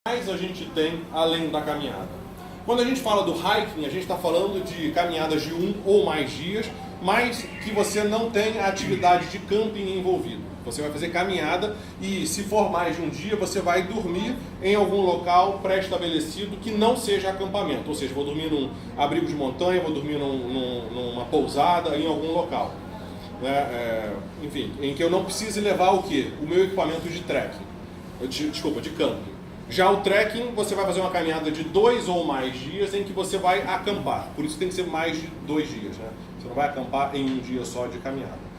mais a gente tem além da caminhada? Quando a gente fala do hiking, a gente está falando de caminhadas de 1 ou mais dias, mas que você não tem a atividade de camping envolvido. Você vai fazer caminhada e, se for mais de um dia, você vai dormir em algum local pré-estabelecido que não seja acampamento. Ou seja, vou dormir num abrigo de montanha, vou dormir numa pousada, em algum local. Enfim, em que eu não precise levar o quê? O meu equipamento de trekking. De camping. Já o trekking, você vai fazer uma caminhada de 2 ou mais dias em que você vai acampar. Por isso tem que ser mais de 2 dias, né? Você não vai acampar em um dia só de caminhada.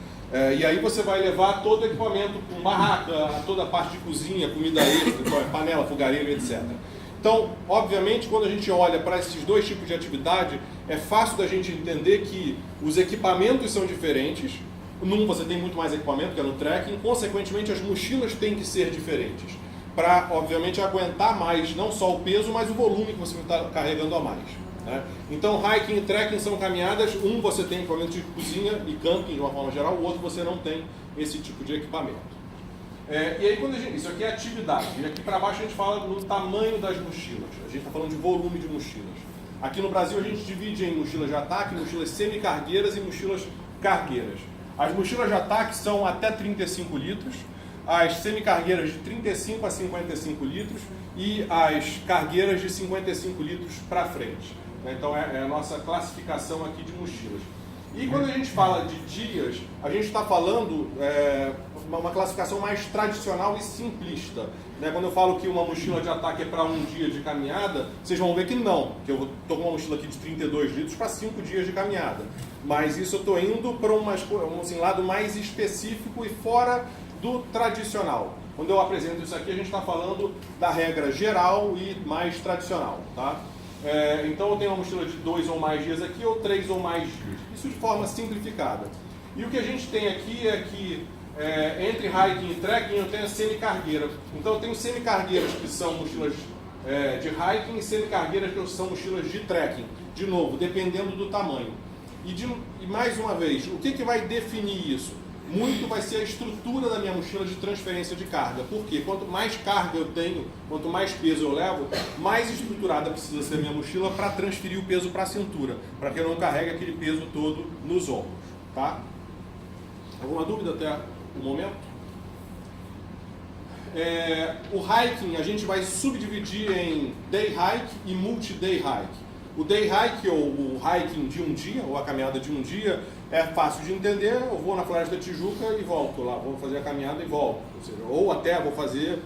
E aí você vai levar todo o equipamento, com barraca, toda a parte de cozinha, comida extra, panela, fogareiro, etc. Então, obviamente, quando a gente olha para esses dois tipos de atividade, é fácil da gente entender que os equipamentos são diferentes. Num você tem muito mais equipamento, que é no trekking, consequentemente as mochilas têm que ser diferentes, para, obviamente, aguentar mais, não só o peso, mas o volume que você está carregando a mais. Né? Então, hiking e trekking são caminhadas, um você tem equipamento de cozinha e camping de uma forma geral, o outro você não tem esse tipo de equipamento. E aí, isso aqui é atividade, e aqui para baixo a gente fala no tamanho das mochilas, a gente está falando de volume de mochilas. Aqui no Brasil a gente divide em mochilas de ataque, mochilas semi-cargueiras e mochilas cargueiras. As mochilas de ataque são até 35 litros, as semi-cargueiras de 35 a 55 litros e as cargueiras de 55 litros para frente. Então é a nossa classificação aqui de mochilas. E quando a gente fala de dias, a gente está falando uma classificação mais tradicional e simplista. Quando eu falo que uma mochila de ataque é para um dia de caminhada, vocês vão ver que não, que eu estou com uma mochila aqui de 32 litros para 5 dias de caminhada. Mas isso eu estou indo para um lado mais específico e fora do tradicional. Quando eu apresento isso aqui, a gente está falando da regra geral e mais tradicional. Tá? Então eu tenho uma mochila de 2 ou mais dias aqui, ou 3 ou mais dias. Isso de forma simplificada. E o que a gente tem aqui é que entre hiking e trekking eu tenho a semi-cargueira. Então eu tenho semi-cargueiras que são mochilas de hiking e semi-cargueiras que são mochilas de trekking. De novo, dependendo do tamanho. E mais uma vez, o que vai definir isso? Muito vai ser a estrutura da minha mochila de transferência de carga. Por quê? Quanto mais carga eu tenho, quanto mais peso eu levo, mais estruturada precisa ser a minha mochila para transferir o peso para a cintura, para que eu não carregue aquele peso todo nos ombros. Tá? Alguma dúvida até o momento? O hiking a gente vai subdividir em day hike e multi-day hike. O day hike, ou o hiking de um dia, ou a caminhada de um dia, é fácil de entender. Eu vou na Floresta da Tijuca e volto lá, vou fazer a caminhada e volto. Ou até vou fazer,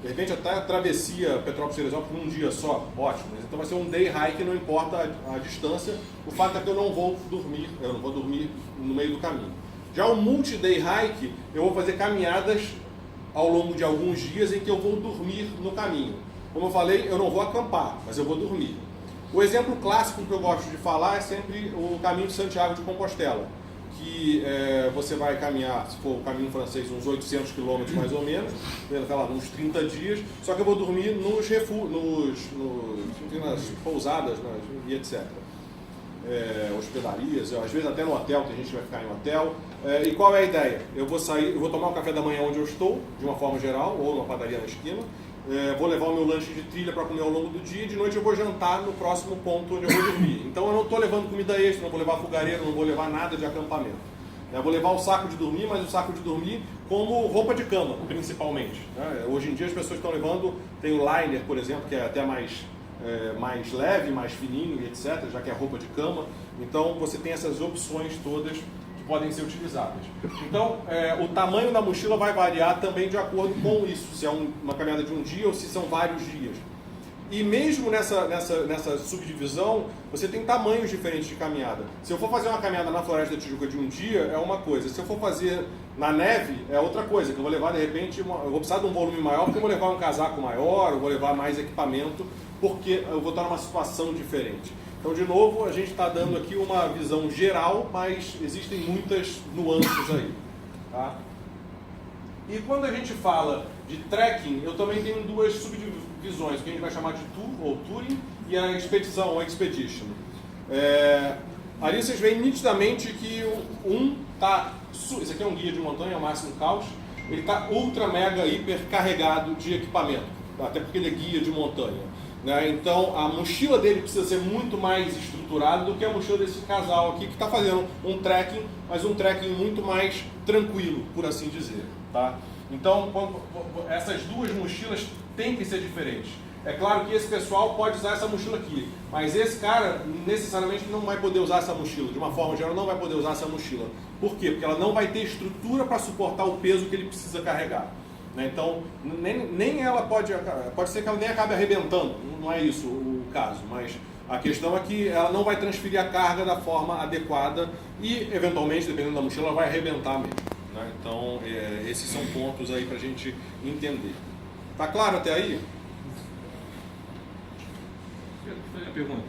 de repente, até a travessia Petrópolis-Teresópolis num dia só, ótimo. Então vai ser um day hike, não importa a distância. O fato é que eu não vou dormir no meio do caminho. Já o multi-day hike, eu vou fazer caminhadas ao longo de alguns dias em que eu vou dormir no caminho. Como eu falei, eu não vou acampar, mas eu vou dormir. O exemplo clássico que eu gosto de falar é sempre o caminho de Santiago de Compostela, que você vai caminhar, se for o caminho francês, uns 800 quilômetros mais ou menos, uns 30 dias, só que eu vou dormir nas pousadas e etc. Hospedarias, às vezes até no hotel, tem gente que vai ficar em hotel. E qual é a ideia? Eu vou tomar o café da manhã onde eu estou, de uma forma geral, ou numa padaria na esquina. Vou levar o meu lanche de trilha para comer ao longo do dia e de noite eu vou jantar no próximo ponto onde eu vou dormir. Então eu não estou levando comida extra, não vou levar fogareiro, não vou levar nada de acampamento. Eu vou levar o saco de dormir, mas o saco de dormir como roupa de cama, principalmente. Hoje em dia as pessoas estão levando, tem o liner, por exemplo, que é até mais leve, mais fininho, etc., já que é roupa de cama. Então você tem essas opções todas que podem ser utilizadas. Então, o tamanho da mochila vai variar também de acordo com isso, se é uma caminhada de um dia ou se são vários dias. E mesmo nessa subdivisão, você tem tamanhos diferentes de caminhada. Se eu for fazer uma caminhada na Floresta da Tijuca de um dia, é uma coisa. Se eu for fazer na neve, é outra coisa, que eu vou levar, de repente, eu vou precisar de um volume maior, porque eu vou levar um casaco maior, eu vou levar mais equipamento, porque eu vou estar numa situação diferente. Então, de novo, a gente está dando aqui uma visão geral, mas existem muitas nuances aí. Tá? E quando a gente fala de trekking, eu também tenho duas subdivisões, que a gente vai chamar de tour, ou touring, e a expedição, ou expedition. Ali vocês veem nitidamente que esse aqui é um guia de montanha, é o Máximo Caos, ele está ultra, mega, hiper carregado de equipamento. até porque ele é guia de montanha. Né? Então a mochila dele precisa ser muito mais estruturada do que a mochila desse casal aqui que está fazendo um trekking, mas um trekking muito mais tranquilo, por assim dizer. Tá? Então essas duas mochilas têm que ser diferentes. É claro que esse pessoal pode usar essa mochila aqui, mas esse cara necessariamente não vai poder usar essa mochila, de uma forma geral não vai poder usar essa mochila. Por quê? Porque ela não vai ter estrutura para suportar o peso que ele precisa carregar. Né? Então, nem ela pode ser que ela nem acabe arrebentando, não é isso o caso, mas a questão é que ela não vai transferir a carga da forma adequada e, eventualmente, dependendo da mochila, ela vai arrebentar mesmo. Né? Então, esses são pontos aí para a gente entender. Tá claro até aí? Fazer uma pergunta.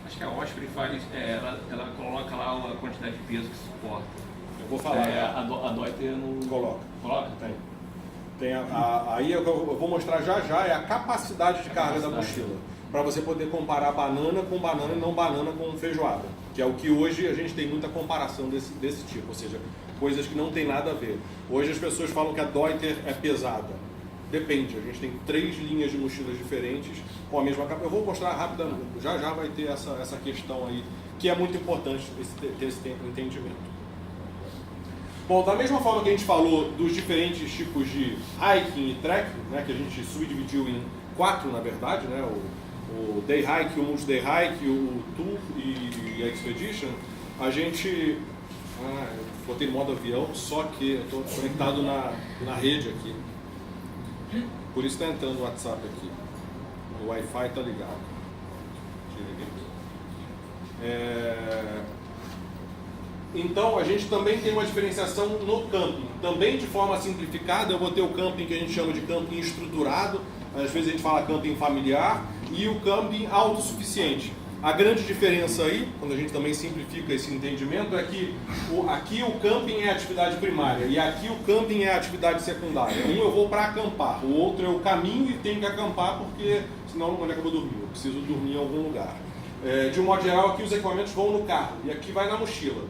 Acho que a Osprey faz, ela coloca lá a quantidade de peso que suporta. Eu vou falar. A Deuter não coloca. Coloca? Tem aí eu vou mostrar já é a capacidade de carga da mochila. Para você poder comparar banana com banana e não banana com feijoada. Que é o que hoje a gente tem muita comparação desse tipo. Ou seja, coisas que não tem nada a ver. Hoje as pessoas falam que a Deuter é pesada. Depende, a gente tem 3 linhas de mochilas diferentes com a mesma capa. Eu vou mostrar rapidamente, já vai ter essa questão aí, que é muito importante ter esse tempo de entendimento. Bom, da mesma forma que a gente falou dos diferentes tipos de hiking e trekking, né, que a gente subdividiu em 4 na verdade, né, o day hike, o multi-day hike, o tour e a expedition, a gente... eu botei modo avião, só que eu estou conectado na rede aqui. Por isso está entrando o WhatsApp aqui. O Wi-Fi está ligado. Então a gente também tem uma diferenciação no camping. Também de forma simplificada, eu vou ter o camping que a gente chama de camping estruturado. Às vezes a gente fala camping familiar. E o camping autossuficiente. A grande diferença aí, quando a gente também simplifica esse entendimento, é que aqui o camping é a atividade primária e aqui o camping é a atividade secundária. Um eu vou para acampar, o outro eu caminho e tenho que acampar porque senão onde é que eu vou dormir? Eu preciso dormir em algum lugar. De um modo geral, aqui os equipamentos vão no carro e aqui vai na mochila.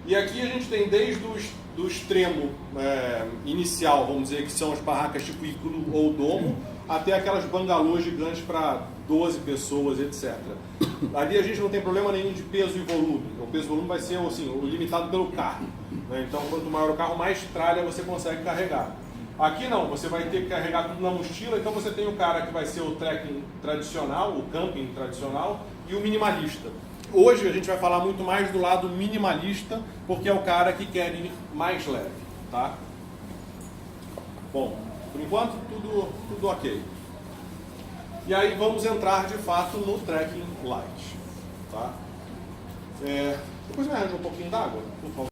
E aqui a gente tem desde do extremo inicial, vamos dizer, que são as barracas tipo iglú ou domo, até aquelas bangalôs gigantes para 12 pessoas, etc. Ali a gente não tem problema nenhum de peso e volume. O peso e volume vai ser assim, limitado pelo carro. Né? Então, quanto maior o carro, mais tralha você consegue carregar. Aqui não, você vai ter que carregar tudo na mochila, então você tem o cara que vai ser o trekking tradicional, o camping tradicional, e o minimalista. Hoje a gente vai falar muito mais do lado minimalista, porque é o cara que quer ir mais leve. Tá? Bom, por enquanto tudo ok. E aí vamos entrar de fato no trekking light. Tá? Depois me arranja um pouquinho d'água, por favor.